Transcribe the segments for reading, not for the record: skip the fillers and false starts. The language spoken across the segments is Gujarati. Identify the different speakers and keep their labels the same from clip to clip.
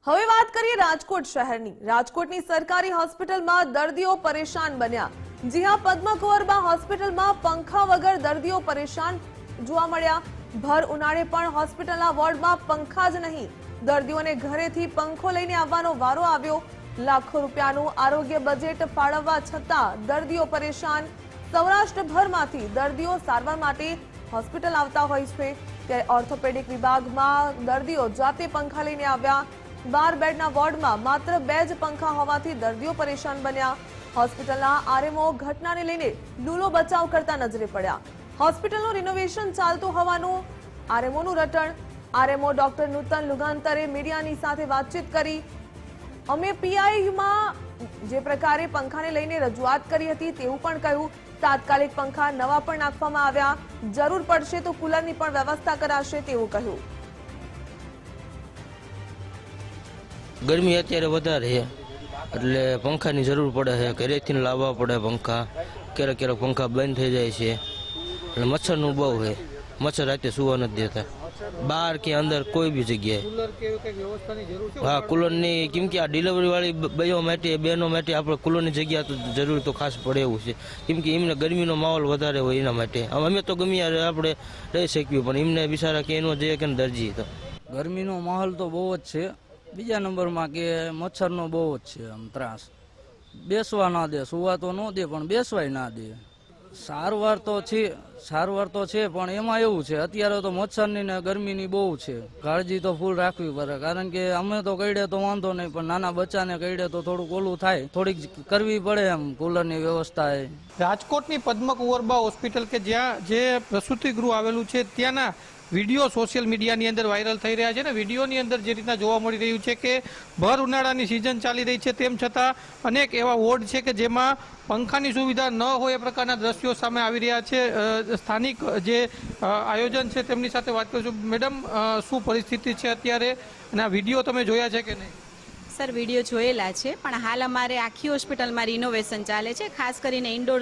Speaker 1: હવે વાત કરીએ રાજકોટ શહેરની। રાજકોટની સરકારી હોસ્પિટલમાં દર્દીઓ પરેશાન બન્યા। જી હા, પદ્મકુંવરબા હોસ્પિટલમાં પંખા વગર દર્દીઓ પરેશાન જોવા મળ્યા। ભર ઉનાળે પણ હોસ્પિટલના વોર્ડમાં પંખા જ નહીં, દર્દીઓને ઘરેથી પંખો લઈને આવવાનો વારો આવ્યો। લાખો રૂપિયાનું આરોગ્ય બજેટ ફાળવવા છતાં દર્દીઓ પરેશાન। સૌરાષ્ટ્રભરમાંથી દર્દીઓ સારવાર માટે હોસ્પિટલ આવતા હોય છે, ત્યારે ઓર્થોપેડિક વિભાગમાં દર્દીઓ જાતે પંખા લઈને આવ્યા। 12 બેડના વોર્ડમાં માત્ર 2 જ પંખા હોવાથી દર્દીઓ પરેશાન બન્યા। હોસ્પિટલના આરએમઓ ઘટનાને લઈને ડૂલો બચાવ કરતા નજરે પડ્યા। હોસ્પિટલનું રિનોવેશન ચાલતું હોવાનું આરએમઓનું રટણ। આરએમઓ ડોક્ટર નૂતન લુગાંતરે મીડિયાની સાથે વાતચીત કરી। અમે પીઆઈમાં જે પ્રકારે પંખાને લઈને રજૂઆત કરી હતી તેવું પણ કહ્યું। તાત્કાલિક પંખા નવા પણ નાખવામાં આવ્યા। જરૂર પડશે તો કુલરની પણ વ્યવસ્થા કરાશે તેવું કહ્યું।
Speaker 2: ગરમી અત્યારે વધારે છે એટલે પંખાની જરૂર પડે છે, ઘરેથી લાવવા પડે પંખા। ક્યારેક ક્યારેક પંખા બંધ થઈ જાય છે એટલે મચ્છરનું બહુ છે, મચ્છર રાતે સુવા નથી દેતા, બહાર કે અંદર કોઈ બી જગ્યાએ। હા, કુલરની, કેમ કે આ ડિલિવરી વાળી બહેનો માટે આપણે કુલરની જગ્યા તો જરૂર તો ખાસ પડે એવું છે, કેમ કે એમને ગરમીનો માહોલ વધારે હોય એના માટે। અમે તો ગમે યારે આપણે રહી શકીએ, પણ એમને બિચારા કે એનો જઈએ કે દરજી તો
Speaker 3: ગરમીનો માહોલ તો બહુ જ છે। બીજા નંબરમાં કે મચ્છરનો બહુ જ છે આમ ત્રાસ। બેસવા ના દે, સુવા તો ન દે પણ બેસવાય ના દે। સારવાર તો છે પણ એમાં એવું છે અત્યારે તો મચ્છરની ને ગરમીની બહુ છે, કાળજી તો ફૂલ રાખવી પડે, કારણ કે અમે તો કઈડે તો વાંધો નહીં પણ નાના બચ્ચાને કઈડે તો થોડુંક ઓલું થાય, થોડીક કરવી પડે એમ કુલરની વ્યવસ્થા।
Speaker 4: રાજકોટની પદ્મકુંવરબા હોસ્પિટલ કે જ્યાં જે પ્રસૂતિ ગૃહ આવેલું છે ત્યાંના વિડીયો સોશિયલ મીડિયાની અંદર વાયરલ થઈ રહ્યા છે ને વિડીયોની અંદર જે રીતના જોવા મળી રહ્યું છે કે ભર ઉનાળાની સિઝન ચાલી રહી છે તેમ છતાં અનેક એવા વોર્ડ છે કે જેમાં પંખાની સુવિધા ન હોય એ પ્રકારના દ્રશ્યો સામે આવી રહ્યા છે। સ્થાનિક જે આયોજન છે તેમની સાથે વાત કરીશું। મેડમ, શું પરિસ્થિતિ છે અત્યારે અને આ વિડીયો તમે જોયા છે કે નહીં?
Speaker 5: સર, વિડીયો જોયેલા છે પણ હાલ અમારે આખી હોસ્પિટલમાં રિનોવેશન ચાલે છે, ખાસ કરીને ઇન્ડોર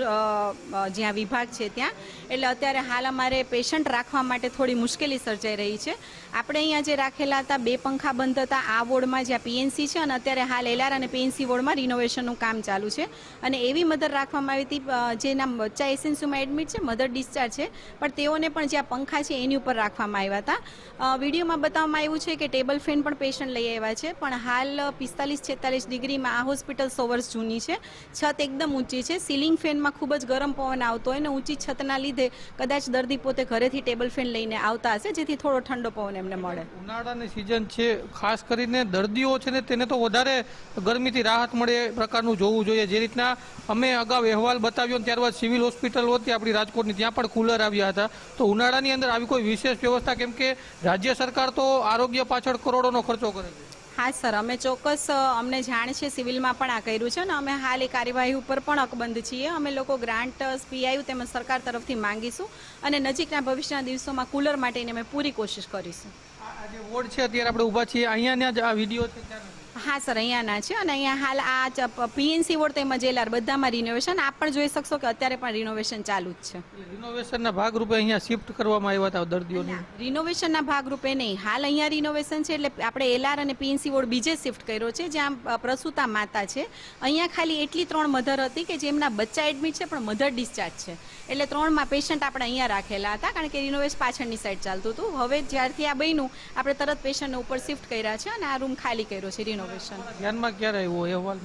Speaker 5: જ્યાં વિભાગ છે ત્યાં। એટલે અત્યારે હાલ અમારે પેશન્ટ રાખવા માટે થોડી મુશ્કેલી સર્જાઈ રહી છે। આપણે અહીંયા જે રાખેલા હતા 2 પંખા બંધ હતા આ વોર્ડમાં જ્યાં પીએનસી છે, અને અત્યારે હાલ એલઆર અને પીએનસી વોર્ડમાં રિનોવેશનનું કામ ચાલુ છે। અને એવી મધર રાખવામાં આવી હતી જેના બચ્ચા એસએનસીયુમાં એડમિટ છે, મધર ડિસ્ચાર્જ છે, પણ તેઓને પણ જ્યાં પંખા છે એની ઉપર રાખવામાં આવ્યા હતા। વિડીયોમાં બતાવવામાં આવ્યું છે કે ટેબલ ફેન પણ પેશન્ટ લઈ આવ્યા છે, પણ હાલ 45-46 ડિગ્રીમાં આ હોસ્પિટલ 100 વર્ષ જૂની છે, છત એકદમ ઊંચી છે, સીલિંગ ફેનમાં ખૂબ જ ગરમ પવન આવતો હોય ને ઊંચી છતના લીધે કદાચ દર્દી પોતે ઘરેથી ટેબલ ફેન લઈને આવતા હશે જેથી થોડો ઠંડો પવન એમને મળે।
Speaker 4: ઉનાળાની સિઝન છે, ખાસ કરીને દર્દીઓ છે ને તેને તો વધારે ગરમીથી રાહત મળે એ પ્રકારનું જોવું જોઈએ। જે રીતના અમે અગાઉ અહેવાલ બતાવ્યો ત્યારબાદ સિવિલ હોસ્પિટલ હતી આપણી રાજકોટની, ત્યાં પણ કુલર આવ્યા હતા। તો ઉનાળાની અંદર આવી કોઈ વિશેષ વ્યવસ્થા, કેમ કે રાજ્ય સરકાર તો આરોગ્ય પાછળ કરોડોનો ખર્ચો કરે છે?
Speaker 5: હા સર, અમે ચોક્કસ, અમને જાણ છે, સિવિલમાં પણ આ કર્યું છે અને અમે હાલ એ કાર્યવાહી ઉપર પણ અકબંધ છીએ। અમે લોકો ગ્રાન્ટ પીઆઈયુ તેમજ સરકાર તરફથી માંગીશું અને નજીકના ભવિષ્યના દિવસોમાં કુલર માટેની અમે પૂરી કોશિશ કરીશું।
Speaker 4: આ જે વોર્ડ છે અત્યારે આપણે ઊભા છીએ અહીંયાના જ આ વિડીયો છે ત્યાં?
Speaker 5: હા સર, અહીંયાના છે અને અહીંયા હાલ આ પીએનસી વોર્ડ તેમજ એલઆર બધામાં રિનોવેશન આપ પણ જોઈ શકશો કે અત્યારે પણ રિનોવેશન ચાલુ જ છે।
Speaker 4: રિનોવેશનના ભાગરૂપે અહીંયા શિફ્ટ કરવામાં આવ્યા હતા દર્દીઓને?
Speaker 5: રિનોવેશનના ભાગરૂપે નહીં, હાલ અહીંયા રિનોવેશન છે એટલે આપણે એલઆર અને પીએનસી વોર્ડ બીજે શિફ્ટ કર્યો છે જ્યાં પ્રસૂતા માતા છે। અહીંયા ખાલી એટલી 3 મધર હતી કે જેમના બચ્ચા એડમિટ છે પણ મધર ડિસ્ચાર્જ છે, એટલે 3માં પેશન્ટ આપણે અહીંયા રાખેલા હતા કારણ કે રિનોવેશન પાછળની સાઈડ ચાલતું હતું। હવે જ્યારથી આ બન્યું આપણે તરત પેશન્ટને ઉપર શિફ્ટ કર્યા છે અને આ રૂમ ખાલી કર્યો છે રિનોવેશન।
Speaker 4: ધ્યાનમાં ક્યારે આવ્યો અહેવાલ?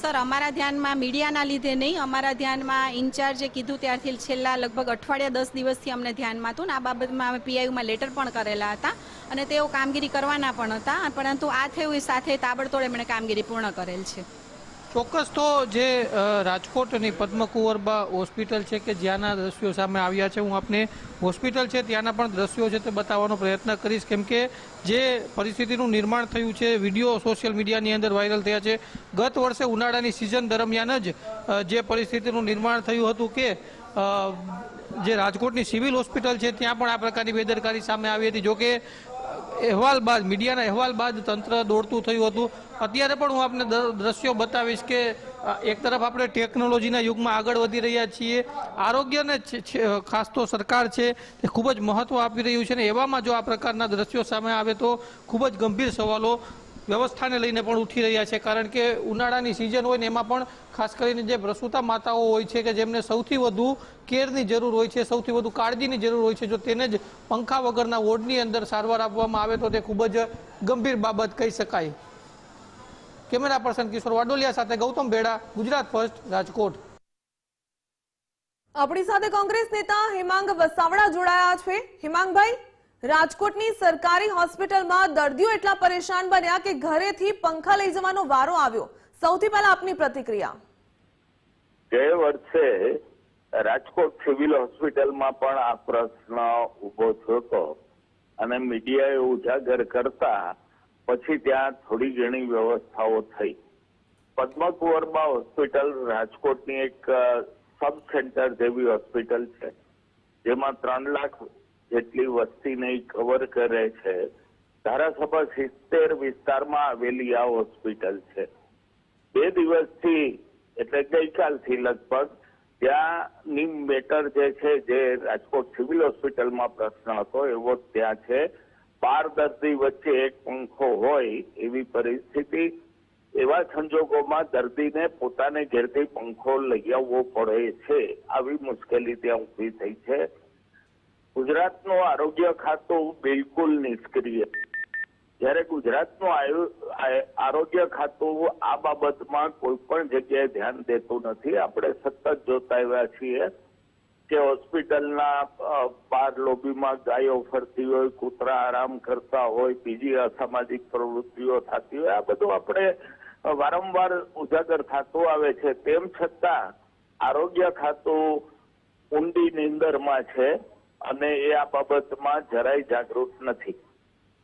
Speaker 5: સર, અમારા ધ્યાનમાં મીડિયાના લીધે નહીં, અમારા ધ્યાનમાં ઇન્ચાર્જે કીધું ત્યારથી છેલ્લા લગભગ અઠવાડિયા 10 દિવસથી અમને ધ્યાનમાં હતું ને આ બાબતમાં અમે પીઆઈયુમાં લેટર પણ કરેલા હતા અને તેઓ કામગીરી કરવાના પણ હતા, પરંતુ આ થયું એ સાથે તાબડતોડ એમણે કામગીરી પૂર્ણ કરેલ છે।
Speaker 4: ચોક્કસ, તો જે રાજકોટની પદ્મકુંવરબા હોસ્પિટલ છે કે જ્યાંના દ્રશ્યો સામે આવ્યા છે, હું આપને હોસ્પિટલ છે ત્યાંના પણ દ્રશ્યો છે તે બતાવવાનો પ્રયત્ન કરીશ, કેમ કે જે પરિસ્થિતિનું નિર્માણ થયું છે, વિડીયો સોશિયલ મીડિયાની અંદર વાયરલ થયા છે। ગત વર્ષે ઉનાળાની સિઝન દરમિયાન જ જે પરિસ્થિતિનું નિર્માણ થયું હતું કે જે રાજકોટની સિવિલ હોસ્પિટલ છે ત્યાં પણ આ પ્રકારની બેદરકારી સામે આવી હતી। જોકે અહેવાલ બાદ, મીડિયાના અહેવાલ બાદ તંત્ર દોડતું થયું હતું। અત્યારે પણ હું આપને દ્રશ્યો બતાવીશ કે એક તરફ આપણે ટેકનોલોજીના યુગમાં આગળ વધી રહ્યા છીએ, આરોગ્યને ખાસ તો સરકાર છે તે ખૂબ જ મહત્વ આપી રહ્યું છે ને એવામાં જો આ પ્રકારના દ્રશ્યો સામે આવે તો ખૂબ જ ગંભીર સવાલો વ્યવસ્થાને લઈને પણ ઉઠી રહ્યા છે, કારણ કે ઉનાળાની સિઝન હોય ને એમાં પણ ખાસ કરીને જે પ્રસૂતા માતાઓ હોય છે કે જેમને સૌથી વધુ કેરની જરૂર હોય છે, સૌથી વધુ કાળજીની જરૂર હોય છે, જો તેને જ પંખા વગરના વોર્ડની અંદર સારવાર આપવામાં આવે તો તે ખૂબ જ ગંભીર બાબત કહી શકાય. કેમેરા પર્સન કિશોર વાડોલિયા સાથે ગૌતમ ભેડા, ગુજરાત ફર્સ્ટ, રાજકોટ.
Speaker 1: આપણી સાથે કોંગ્રેસ નેતા હેમાંગ વસાવડા જોડાયા છે. હેમાંગભાઈ, રાજકોટની સરકારી હોસ્પિટલમાં દર્દીઓ એટલા પરેશાન બન્યા કે ઘરેથી પંખા લઈ જવાનો વારો આવ્યો. સૌથી પહેલા આપની પ્રતિક્રિયા.
Speaker 6: ગયા વર્ષે રાજકોટ સિવિલ હોસ્પિટલમાં પણ આ પ્રશ્ન ઉભો થયો હતો અને મીડિયાએ ઉજાગર કરતા પછી ત્યાં થોડી ઘણી વ્યવસ્થાઓ થઈ. પદ્મકુંવરબા હોસ્પિટલ રાજકોટની એક સબ સેન્ટર જેવી હોસ્પિટલ છે, જેમાં 3 લાખ જેટલી વસ્તીને કવર કરે છે. ધારાસભા 70 વિસ્તારમાં આવેલી આ હોસ્પિટલ છે. 2 દિવસથી એટલે ગઈકાલથી લગભગ ત્યાંની મેટર જે છે, જે રાજકોટ સિવિલ હોસ્પિટલમાં પ્રશ્ન હતો એવો ત્યાં છે. 12 દર્દી વચ્ચે એક પંખો હોય એવી પરિસ્થિતિ. એવા સંજોગોમાં દર્દીને પોતાને ઘેરથી પંખો લઈ આવવો પડે છે. આવી મુશ્કેલી ત્યાં ઊભી થઈ છે. ગુજરાતનું આરોગ્ય ખાતું બિલકુલ નિષ્ક્રિય. જ્યારે ગુજરાતનું આરોગ્ય ખાતું આ બાબતમાં કોઈ પણ જગ્યાએ ધ્યાન દેતું નથી. આપણે સતત જોતા આવ્યા છીએ કે હોસ્પિટલના બહાર લોબીમાં ગાયો ફરતી હોય, કૂતરા આરામ કરતા હોય, બીજી અસામાજિક પ્રવૃત્તિઓ થતી હોય. આ બધું આપણે વારંવાર ઉજાગર થતું આવે છે. તેમ છતાં આરોગ્ય ખાતું ઊંડી નિંદરમાં છે અને એ આ બાબતમાં જરાય જાગૃત નથી.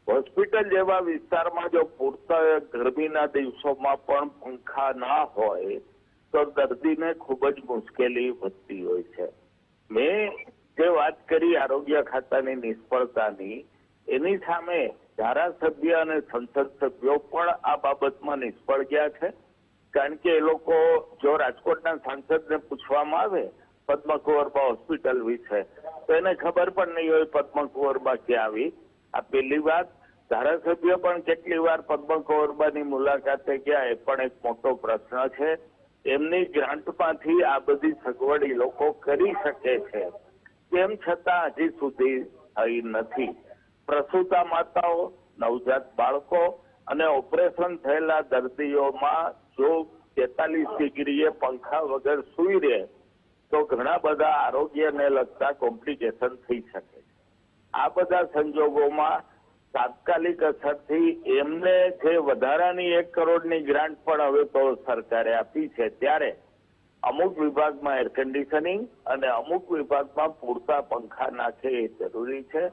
Speaker 6: હોસ્પિટલ જેવા વિસ્તારમાં જો પૂરતા ગરમીના દિવસોમાં પણ પંખા ના હોય તો દર્દીને ખૂબ જ મુશ્કેલી વધતી હોય છે. મેં જે વાત કરી આરોગ્ય ખાતાની નિષ્ફળતાની, એની સામે ધારાસભ્ય અને સંસદ સભ્યો પણ આ બાબતમાં નિષ્ફળ ગયા છે. કારણ કે એ લોકો જો રાજકોટના સાંસદને પૂછવામાં આવે પદ્મકુંવરબા હોસ્પિટલ વિશે તો એને ખબર પણ નહીં હોય પદ્મકુંવરબા ક્યાં આવી. આ પહેલી વાત. ધારાસભ્ય પણ કેટલી વાર પદ્મકુંવરબાની મુલાકાતે ગયા એ પણ એક મોટો પ્રશ્ન છે. એમની ગ્રાન્ટમાંથી આ બધી સગવડ લોકો કરી શકે છે, તેમ છતાં હજી સુધી થઈ નથી. પ્રસૂતા માતાઓ, નવજાત બાળકો અને ઓપરેશન થયેલા દર્દીઓમાં જો 43 ડિગ્રીએ પંખા વગર સૂઈ રહે તો ઘણા બધા આરોગ્યને લગતા કોમ્પ્લિકેશન થઈ શકે છે. આ બધા સંજોગોમાં તાત્કાલિક અસરથી એમને જે વધારાની 1 કરોડની ગ્રાન્ટ પણ હવે તો સરકારે આપી છે, ત્યારે અમુક વિભાગમાં એર કન્ડિશનિંગ અને અમુક વિભાગમાં પૂરતા પંખા નાખે એ જરૂરી છે.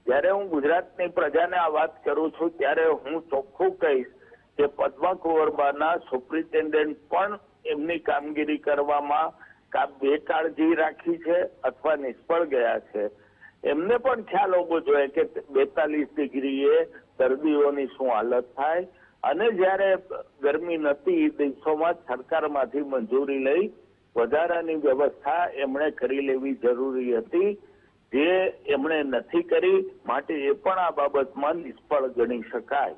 Speaker 6: જ્યારે હું ગુજરાતની પ્રજાને આ વાત કરું છું ત્યારે હું ચોખ્ખું કહીશ કે પદ્મકુંવરબાના સુપ્રિન્ટેન્ડન્ટ પણ એમની કામગીરી કરવામાં બેકાળજી રાખી છે અથવા નિષ્ફળ ગયા છે. એમને પણ ખ્યાલ હોવો જોઈએ કે 42 ડિગ્રીએ દર્દીઓની શું હાલત થાય. અને જ્યારે ગરમી નથી એ દિવસોમાં સરકારમાંથી મંજૂરી લઈ વધારાની વ્યવસ્થા એમણે કરી લેવી જરૂરી હતી, જે એમણે નથી કરી. માટે એ પણ આ બાબતમાં નિષ્ફળ ગણી શકાય.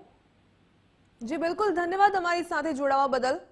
Speaker 1: જી બિલકુલ, ધન્યવાદ અમારી સાથે જોડાવા બદલ.